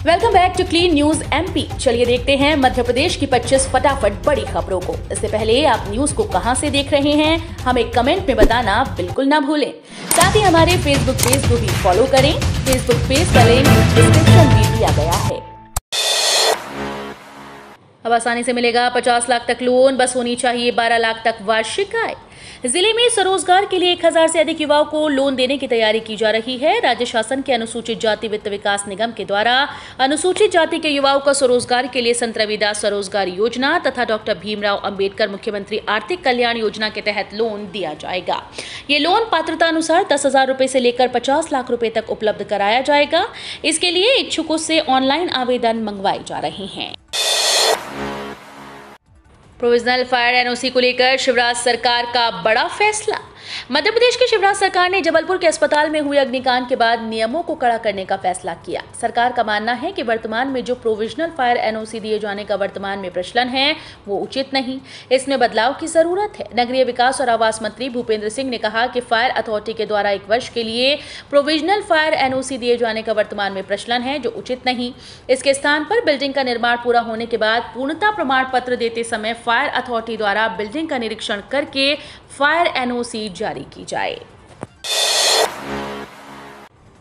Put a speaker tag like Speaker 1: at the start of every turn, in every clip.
Speaker 1: Welcome back to clean news MP. चलिए देखते हैं मध्य प्रदेश की 25 फटाफट बड़ी खबरों को। इससे पहले आप न्यूज को कहां से देख रहे हैं हमें कमेंट में बताना बिल्कुल ना भूलें। साथ ही हमारे फेसबुक पेज को भी फॉलो करें। फेसबुक पेज का लिंक डिस्क्रिप्शन में दिया गया है। अब आसानी से मिलेगा 50 लाख तक लोन, बस होनी चाहिए 12 लाख तक वार्षिक आय। जिले में स्वरोजगार के लिए 1000 से अधिक युवाओं को लोन देने की तैयारी की जा रही है। राज्य शासन के अनुसूचित जाति वित्त विकास निगम के द्वारा अनुसूचित जाति के युवाओं को स्वरोजगार के लिए संत रविदास स्वरोजगार योजना तथा डॉक्टर भीमराव अंबेडकर मुख्यमंत्री आर्थिक कल्याण योजना के तहत लोन दिया जाएगा। ये लोन पात्रता अनुसार 10,000 रुपए से लेकर 50 लाख रुपए तक उपलब्ध कराया जाएगा। इसके लिए इच्छुकों से ऑनलाइन आवेदन मंगवाए जा रहे हैं। प्रोविजनल फायर एनओसी को लेकर शिवराज सरकार का बड़ा फैसला। मध्य प्रदेश की शिवराज सरकार ने जबलपुर के अस्पताल में हुए अग्निकांड के बाद नियमों को कड़ा करने का फैसला किया। सरकार का मानना है कि वर्तमान में जो प्रोविजनल फायर एनओसी दिए जाने का वर्तमान में प्रचलन है वो उचित नहीं, इसमें बदलाव की जरूरत है। नगरीय विकास और आवास मंत्री भूपेंद्र सिंह ने कहा कि फायर अथॉरिटी के द्वारा 1 वर्ष के लिए प्रोविजनल फायर एनओसी दिए जाने का वर्तमान में प्रचलन है जो उचित नहीं। इसके स्थान पर बिल्डिंग का निर्माण पूरा होने के बाद पूर्णता प्रमाण पत्र देते समय फायर अथॉरिटी द्वारा बिल्डिंग का निरीक्षण करके फायर एनओसी जारी की जाए।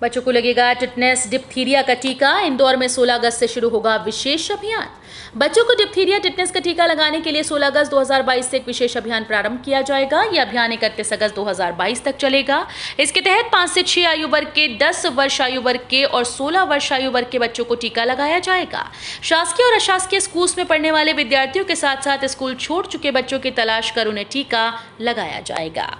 Speaker 1: बच्चों को लगेगा टिटनेस डिप्थीरिया का टीका। इंदौर में 16 अगस्त से शुरू होगा विशेष अभियान। बच्चों को डिप्थीरिया टिटनेस का टीका लगाने के लिए 16 अगस्त 2022 से एक विशेष अभियान प्रारंभ किया जाएगा। यह अभियान 31 अगस्त 2022 तक चलेगा। इसके तहत 5 से 6 आयु वर्ग के, 10 वर्ष आयु वर्ग के और 16 वर्ष आयु वर्ग के बच्चों को टीका लगाया जाएगा। शासकीय और अशासकीय स्कूल में पढ़ने वाले विद्यार्थियों के साथ साथ स्कूल छोड़ चुके बच्चों की तलाश कर उन्हें टीका लगाया जाएगा।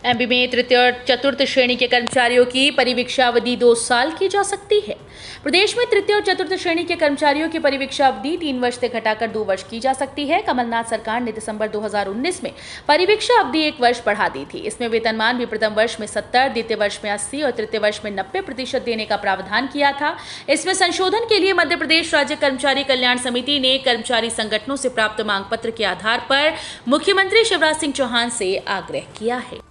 Speaker 1: एमपी में तृतीय और चतुर्थ श्रेणी के कर्मचारियों की परिवीक्षा अवधि 2 साल की जा सकती है। प्रदेश में तृतीय और चतुर्थ श्रेणी के कर्मचारियों की परिवीक्षा अवधि 3 वर्ष से घटाकर 2 वर्ष की जा सकती है। कमलनाथ सरकार ने दिसंबर 2019 में परिवीक्षा अवधि 1 वर्ष बढ़ा दी थी। इसमें वेतनमान भी प्रथम वर्ष में 70, द्वितीय वर्ष में 80 और तृतीय वर्ष में 90% देने का प्रावधान किया था। इसमें संशोधन के लिए मध्य प्रदेश राज्य कर्मचारी कल्याण समिति ने कर्मचारी संगठनों से प्राप्त मांग पत्र के आधार पर मुख्यमंत्री शिवराज सिंह चौहान से आग्रह किया है।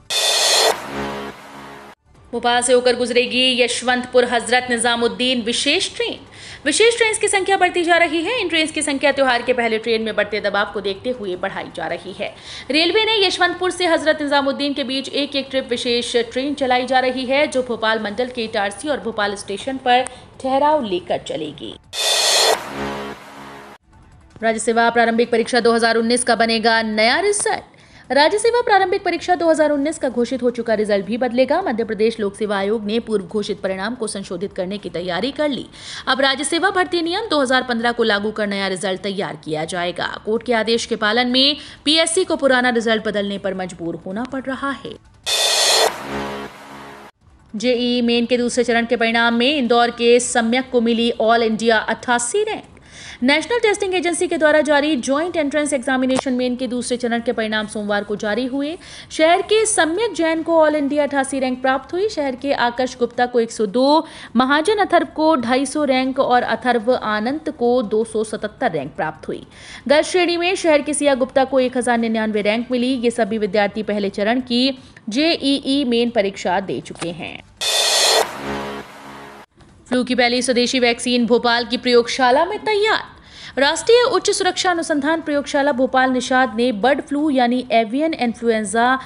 Speaker 1: भोपाल से होकर गुजरेगी यशवंतपुर हजरत निजामुद्दीन विशेष ट्रेन। विशेष ट्रेन की संख्या बढ़ती जा रही है। इन ट्रेन की संख्या त्योहार के पहले ट्रेन में बढ़ते दबाव को देखते हुए बढ़ाई जा रही है। रेलवे ने यशवंतपुर से हजरत निजामुद्दीन के बीच एक ट्रिप विशेष ट्रेन चलाई जा रही है जो भोपाल मंडल के इटारसी और भोपाल स्टेशन पर ठहराव लेकर चलेगी। राज्य सेवा प्रारंभिक परीक्षा 2019 का बनेगा नया रिजल्ट। राज्य सेवा प्रारंभिक परीक्षा 2019 का घोषित हो चुका रिजल्ट भी बदलेगा। मध्य प्रदेश लोक सेवा आयोग ने पूर्व घोषित परिणाम को संशोधित करने की तैयारी कर ली। अब राज्य सेवा भर्ती नियम 2015 को लागू कर नया रिजल्ट तैयार किया जाएगा। कोर्ट के आदेश के पालन में पीएससी को पुराना रिजल्ट बदलने पर मजबूर होना पड़ रहा है। जेईई मेन के दूसरे चरण के परिणाम में इंदौर के सम्यक को मिली all India 88 rank. National testing agency के द्वारा जारी ज्वाइंट एंट्रेंस एग्जामिनेशन मेन के दूसरे चरण के परिणाम सोमवार को जारी हुए। शहर के सम्यक जैन को ऑल इंडिया 88 रैंक प्राप्त हुई। शहर के आकर्ष गुप्ता को 102, महाजन अथर्व को 250 रैंक और अथर्व आनंद को 277 रैंक प्राप्त हुई। गर्ल्स श्रेणी में शहर के सिया गुप्ता को 1099 रैंक मिली। ये सभी विद्यार्थी पहले चरण की जेईई मेन परीक्षा दे चुके हैं। फ्लू की पहली स्वदेशी वैक्सीन भोपाल की प्रयोगशाला में तैयार। राष्ट्रीय उच्च सुरक्षा अनुसंधान प्रयोगशाला भोपाल निषाद ने बर्ड फ्लू यानी एवियन इन्फ्लुएंजा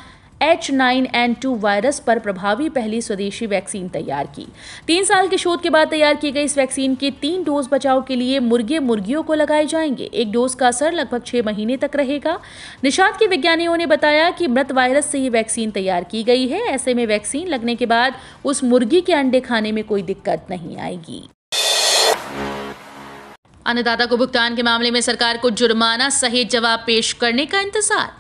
Speaker 1: H9N2 वायरस पर प्रभावी पहली स्वदेशी वैक्सीन तैयार की। 3 साल के शोध के बाद तैयार की गई इस वैक्सीन के 3 डोज बचाव के लिए मुर्गे मुर्गियों को लगाए जाएंगे। एक डोज का असर लगभग 6 महीने तक रहेगा। निषाद के वैज्ञानिकों ने बताया कि मृत वायरस से ये वैक्सीन तैयार की गई है। ऐसे में वैक्सीन लगने के बाद उस मुर्गी के अंडे खाने में कोई दिक्कत नहीं आएगी। अन्नदाता को भुगतान के मामले में सरकार को जुर्माना सहित जवाब पेश करने का इंतजार।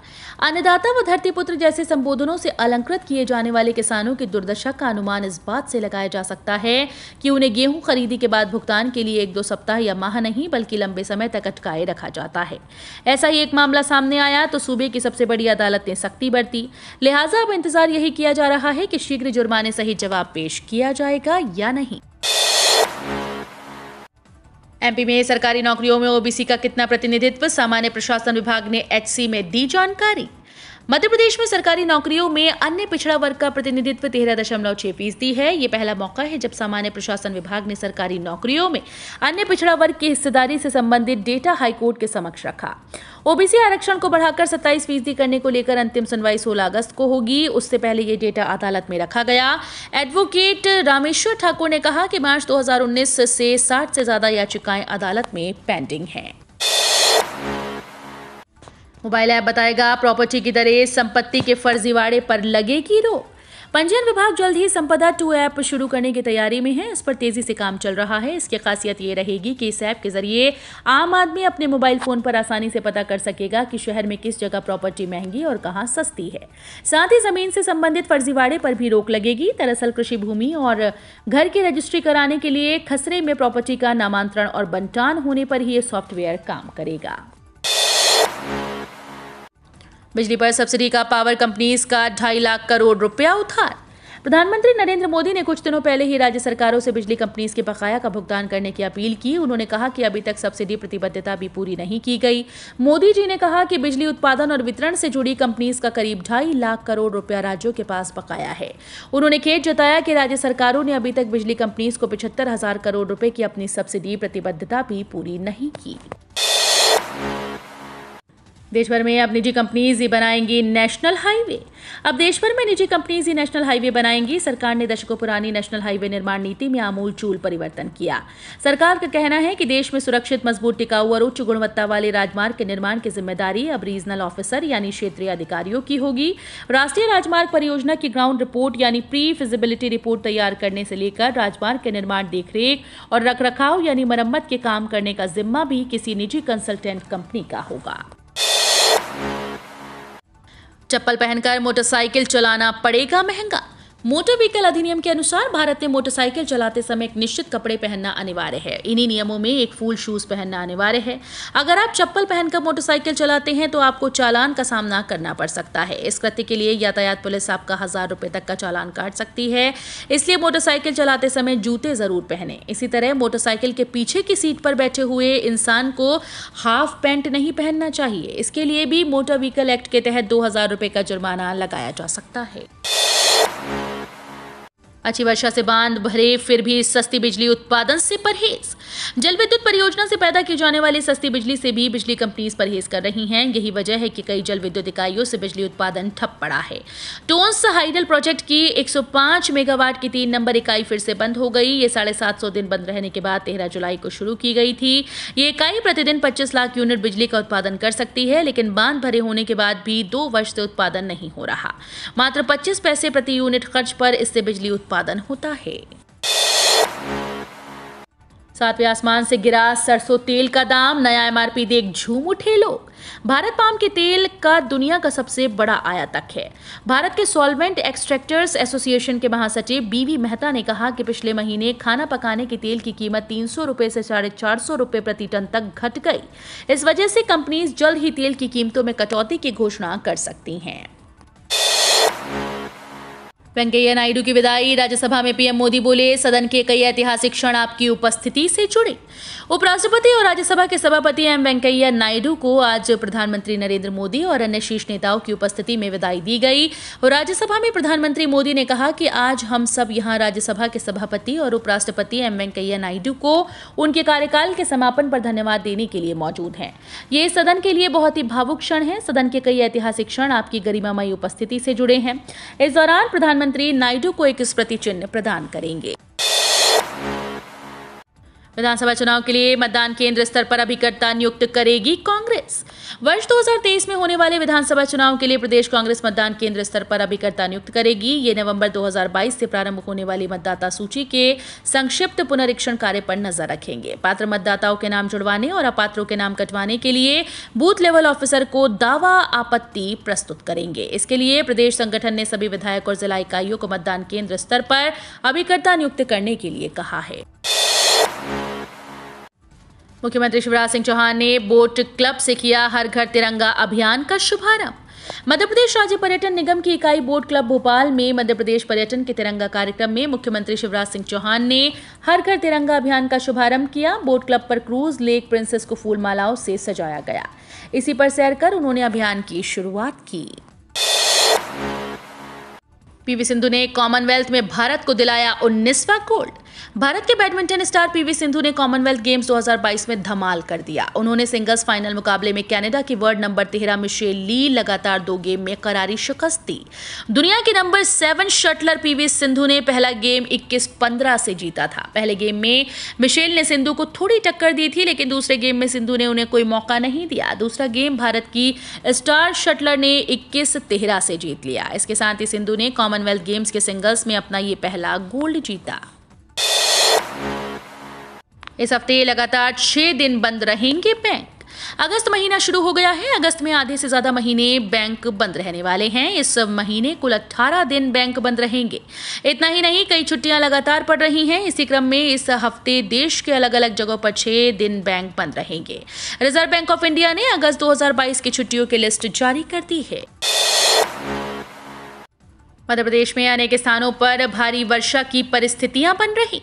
Speaker 1: अन्नदाता व धरतीपुत्र जैसे संबोधनों से अलंकृत किए जाने वाले किसानों की दुर्दशा का अनुमान इस बात से लगाया जा सकता है कि उन्हें गेहूं खरीदी के बाद भुगतान के लिए 1-2 सप्ताह या माह नहीं बल्कि लंबे समय तक अटकाए रखा जाता है। ऐसा ही एक मामला सामने आया तो सूबे की सबसे बड़ी अदालत ने सख्ती बरती। लिहाजा अब इंतजार यही किया जा रहा है कि शीघ्र जुर्माने सहित जवाब पेश किया जाएगा या नहीं। एमपी में सरकारी नौकरियों में ओबीसी का कितना प्रतिनिधित्व, सामान्य प्रशासन विभाग ने एचसी में दी जानकारी। मध्य प्रदेश में सरकारी नौकरियों में अन्य पिछड़ा वर्ग का प्रतिनिधित्व 13.6% है। ये पहला मौका है जब सामान्य प्रशासन विभाग ने सरकारी नौकरियों में अन्य पिछड़ा वर्ग की हिस्सेदारी से संबंधित डेटा हाईकोर्ट के समक्ष रखा। ओबीसी आरक्षण को बढ़ाकर 27% करने को लेकर अंतिम सुनवाई 16 अगस्त को होगी। उससे पहले ये डेटा अदालत में रखा गया। एडवोकेट रामेश्वर ठाकुर ने कहा कि मार्च 2019 से 60 से ज्यादा याचिकाएं अदालत में पेंडिंग हैं। मोबाइल ऐप बताएगा प्रॉपर्टी की दरें, संपत्ति के फर्जीवाड़े पर लगेगी रोक। पंजीयन विभाग जल्द ही संपदा 2 ऐप शुरू करने की तैयारी में है। इस पर तेजी से काम चल रहा है। इसकी खासियत ये रहेगी कि इस ऐप के जरिए आम आदमी अपने मोबाइल फोन पर आसानी से पता कर सकेगा कि शहर में किस जगह प्रॉपर्टी महंगी और कहां सस्ती है। साथ ही जमीन से संबंधित फर्जीवाड़े पर भी रोक लगेगी। दरअसल कृषि भूमि और घर की रजिस्ट्री कराने के लिए खसरे में प्रॉपर्टी का नामांतरण और बंटान होने पर ही ये सॉफ्टवेयर काम करेगा। बिजली पर सब्सिडी का पावर कंपनीज का 2.5 लाख करोड़ रुपया उधार। प्रधानमंत्री नरेंद्र मोदी ने कुछ दिनों पहले ही राज्य सरकारों से बिजली कंपनीज के बकाया का भुगतान करने की अपील की। उन्होंने कहा कि अभी तक सब्सिडी प्रतिबद्धता भी पूरी नहीं की गई। मोदी जी ने कहा कि बिजली उत्पादन और वितरण से जुड़ी कंपनीज का करीब 2.5 लाख करोड़ रुपया राज्यों के पास बकाया है। उन्होंने खेद जताया कि राज्य सरकारों ने अभी तक बिजली कंपनीज को 75,000 करोड़ रुपए की अपनी सब्सिडी प्रतिबद्धता भी पूरी नहीं की। देश भर में अब निजी कंपनीज ही बनाएंगी नेशनल हाईवे। अब देश भर में निजी कंपनीज ही नेशनल हाईवे बनाएंगी। सरकार ने दशकों पुरानी नेशनल हाईवे निर्माण नीति में आमूलचूल परिवर्तन किया। सरकार का कहना है कि देश में सुरक्षित, मजबूत, टिकाऊ और उच्च गुणवत्ता वाले राजमार्ग के निर्माण की जिम्मेदारी अब रीजनल ऑफिसर यानी क्षेत्रीय अधिकारियों की होगी। राष्ट्रीय राजमार्ग परियोजना की ग्राउंड रिपोर्ट यानी प्री फिजिबिलिटी रिपोर्ट तैयार करने से लेकर राजमार्ग के निर्माण, देखरेख और रखरखाव यानी मरम्मत के काम करने का जिम्मा भी किसी निजी कंसल्टेंट कंपनी का होगा। चप्पल पहनकर मोटरसाइकिल चलाना पड़ेगा महंगा। मोटर व्हीकल अधिनियम के अनुसार भारत में मोटरसाइकिल चलाते समय एक निश्चित कपड़े पहनना अनिवार्य है। इन्हीं नियमों में एक फुल शूज पहनना अनिवार्य है। अगर आप चप्पल पहनकर मोटरसाइकिल चलाते हैं तो आपको चालान का सामना करना पड़ सकता है। इस कृत्य के लिए यातायात पुलिस आपका 1000 रुपए तक का चालान काट सकती है। इसलिए मोटरसाइकिल चलाते समय जूते जरूर पहने। इसी तरह मोटरसाइकिल के पीछे की सीट पर बैठे हुए इंसान को हाफ पैंट नहीं पहनना चाहिए। इसके लिए भी मोटर व्हीकल एक्ट के तहत 2000 रुपए का जुर्माना लगाया जा सकता है। अच्छी वर्षा से बांध भरे फिर भी सस्ती बिजली उत्पादन से परहेज। जल विद्युत परियोजना से पैदा की जाने वाली सस्ती बिजली से भी बिजली कंपनीज परहेज कर रही हैं। यही वजह है कि कई जल विद्युत इकाइयों से बिजली उत्पादन ठप पड़ा है। टोंस हाइडल प्रोजेक्ट की 105 मेगावाट की 3 नंबर इकाई फिर से बंद हो गई। ये 750 दिन बंद रहने के बाद 13 जुलाई को शुरू की गई थी। ये इकाई प्रतिदिन 25 लाख यूनिट बिजली का उत्पादन कर सकती है, लेकिन बांध भरे होने के बाद भी 2 वर्ष से उत्पादन नहीं हो रहा। मात्र 25 पैसे प्रति यूनिट खर्च पर इससे बिजली उत्पादन होता है। सातवें आसमान से गिरा सरसों तेल का दाम, नया एमआरपी देख झूम उठे लोग। भारत पाम के तेल का दुनिया का सबसे बड़ा आयातक है। भारत के सॉल्वेंट एक्सट्रैक्टर्स एसोसिएशन के महासचिव बीवी मेहता ने कहा कि पिछले महीने खाना पकाने के तेल की कीमत 300 रुपए से 450 रुपए प्रति टन तक घट गई। इस वजह से कंपनीज जल्द ही तेल की कीमतों में कटौती की घोषणा कर सकती हैं। वेंकैया नायडू की विदाई। राज्यसभा में पीएम मोदी बोले, सदन के कई ऐतिहासिक क्षण आपकी उपस्थिति से जुड़े। उपराष्ट्रपति और राज्यसभा के सभापति एम वेंकैया नायडू को आज प्रधानमंत्री नरेंद्र मोदी और अन्य शीर्ष नेताओं की उपस्थिति में विदाई दी गई। और राज्यसभा में प्रधानमंत्री मोदी ने कहा कि आज हम सब यहां राज्यसभा के सभापति और उपराष्ट्रपति एम वेंकैया नायडू को उनके कार्यकाल के समापन पर धन्यवाद देने के लिए मौजूद हैं। ये सदन के लिए बहुत ही भावुक क्षण है। सदन के कई ऐतिहासिक क्षण आपकी गरिमामयी उपस्थिति से जुड़े हैं। इस दौरान प्रधानमंत्री नायडू को एक स्मृति चिन्ह प्रदान करेंगे। विधानसभा चुनाव के लिए मतदान केंद्र स्तर पर अभिकर्ता नियुक्त करेगी कांग्रेस। वर्ष 2023 में होने वाले विधानसभा चुनाव के लिए प्रदेश कांग्रेस मतदान केंद्र स्तर पर अभिकर्ता नियुक्त करेगी। ये नवंबर 2022 से प्रारंभ होने वाली मतदाता सूची के संक्षिप्त पुनरीक्षण कार्य पर नजर रखेंगे। पात्र मतदाताओं के नाम जुड़वाने और अपात्रों के नाम कटवाने के लिए बूथ लेवल ऑफिसर को दावा आपत्ति प्रस्तुत करेंगे। इसके लिए प्रदेश संगठन ने सभी विधायक और जिला इकाइयों को मतदान केंद्र स्तर पर अभिकर्ता नियुक्त करने के लिए कहा है। मुख्यमंत्री शिवराज सिंह चौहान ने बोट क्लब से किया हर घर तिरंगा अभियान का शुभारंभ। मध्य प्रदेश राज्य पर्यटन निगम की इकाई बोट क्लब भोपाल में मध्य प्रदेश पर्यटन के तिरंगा कार्यक्रम में मुख्यमंत्री शिवराज सिंह चौहान ने हर घर तिरंगा अभियान का शुभारंभ किया। बोट क्लब पर क्रूज लेक प्रिंसेस को फूल मालाओं से सजाया गया। इसी पर सैर कर उन्होंने अभियान की शुरुआत की। पीवी सिंधु ने कॉमनवेल्थ में भारत को दिलाया 19वां गोल्ड। भारत के बैडमिंटन स्टार पीवी सिंधु ने कॉमनवेल्थ गेम्स 2022 में धमाल कर दिया। उन्होंने सिंगल्स फाइनल मुकाबले में कनाडा की वर्ल्ड नंबर 13 मिशेल ली लगातार 2 गेम में करारी शिकस्त दी। दुनिया की नंबर 7 शटलर पीवी सिंधु ने पहला गेम 21-15 से जीता था। पहले गेम में मिशेल ने सिंधु को थोड़ी टक्कर दी थी, लेकिन दूसरे गेम में सिंधु ने उन्हें कोई मौका नहीं दिया। दूसरा गेम भारत की स्टार शटलर ने 21-13 से जीत लिया। इसके साथ ही सिंधु ने कॉमनवेल्थ गेम्स के सिंगल्स में अपना ये पहला गोल्ड जीता। इस हफ्ते लगातार 6 दिन बंद रहेंगे बैंक। अगस्त महीना शुरू हो गया है। अगस्त में आधे से ज्यादा महीने बैंक बंद रहने वाले हैं। इस महीने कुल 18 दिन बैंक बंद रहेंगे। इतना ही नहीं, कई छुट्टियां लगातार पड़ रही हैं। इसी क्रम में इस हफ्ते देश के अलग अलग जगहों पर 6 दिन बैंक बंद रहेंगे। रिजर्व बैंक ऑफ इंडिया ने अगस्त 2022 की छुट्टियों की लिस्ट जारी कर दी है। मध्य प्रदेश में अनेक स्थानों पर भारी वर्षा की परिस्थितियां बन रही।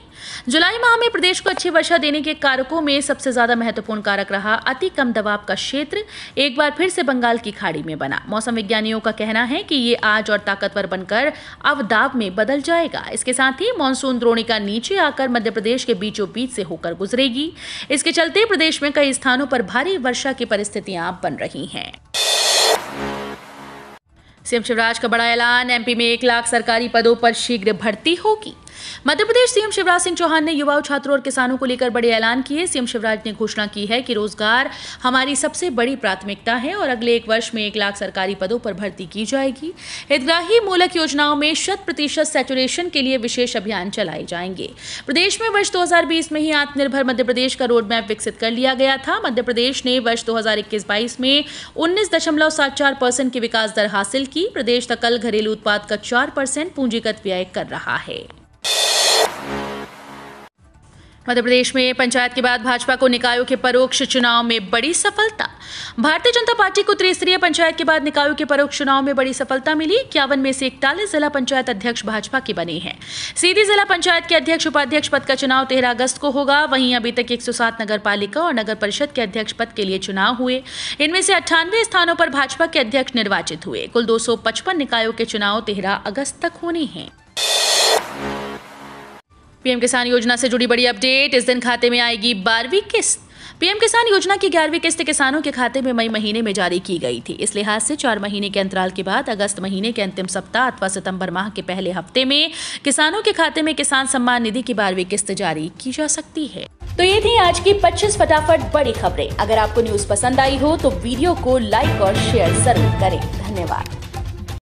Speaker 1: जुलाई माह में प्रदेश को अच्छी वर्षा देने के कारकों में सबसे ज्यादा महत्वपूर्ण कारक रहा अति कम दबाव का क्षेत्र एक बार फिर से बंगाल की खाड़ी में बना। मौसम विज्ञानियों का कहना है कि ये आज और ताकतवर बनकर अवदाब में बदल जाएगा। इसके साथ ही मानसून द्रोणिका नीचे आकर मध्य प्रदेश के बीचों बीच से होकर गुजरेगी। इसके चलते प्रदेश में कई स्थानों पर भारी वर्षा की परिस्थितियां बन रही हैं। सीएम शिवराज का बड़ा ऐलान, एमपी में 1 लाख सरकारी पदों पर शीघ्र भर्ती होगी। मध्य प्रदेश सीएम शिवराज सिंह चौहान ने युवाओं, छात्रों और किसानों को लेकर बड़े ऐलान किए। सीएम शिवराज ने घोषणा की है कि रोजगार हमारी सबसे बड़ी प्राथमिकता है और अगले 1 वर्ष में 1 लाख सरकारी पदों पर भर्ती की जाएगी। हितग्राही मूलक योजनाओं में 100% सैचुरेशन के लिए विशेष अभियान चलाए जाएंगे। प्रदेश में वर्ष 2020 में ही आत्मनिर्भर मध्य प्रदेश का रोड मैप विकसित कर लिया गया था। मध्य प्रदेश ने वर्ष 2021-22 में 19.74% की विकास दर हासिल की। प्रदेश सकल घरेलू उत्पाद का 4% पूंजीगत व्यय कर रहा है। मध्य प्रदेश में पंचायत के बाद भाजपा को निकायों के परोक्ष चुनाव में बड़ी सफलता। भारतीय जनता पार्टी को त्रिस्तरीय पंचायत के बाद निकायों के परोक्ष चुनाव में बड़ी सफलता मिली। 51 में से 41 जिला पंचायत अध्यक्ष भाजपा के बने हैं। सीधी जिला पंचायत के अध्यक्ष उपाध्यक्ष पद का चुनाव 13 अगस्त को होगा। वहीं अभी तक 107 नगर पालिका और नगर परिषद के अध्यक्ष पद के लिए चुनाव हुए। इनमें से 98 स्थानों पर भाजपा के अध्यक्ष निर्वाचित हुए। कुल 255 निकायों के चुनाव 13 अगस्त तक होने हैं। पीएम किसान योजना से जुड़ी बड़ी अपडेट। इस दिन खाते में आएगी 12वीं किस्त। पीएम किसान योजना की 11वीं किस्त किसानों के खाते में मई महीने में जारी की गई थी। इस लिहाज से 4 महीने के अंतराल के बाद अगस्त महीने के अंतिम सप्ताह अथवा सितंबर माह के पहले हफ्ते में किसानों के खाते में किसान सम्मान निधि की 12वीं किस्त जारी की जा सकती है। तो ये थी आज की 25 फटाफट बड़ी खबरें। अगर आपको न्यूज पसंद आई हो तो वीडियो को लाइक और शेयर जरूर करें। धन्यवाद।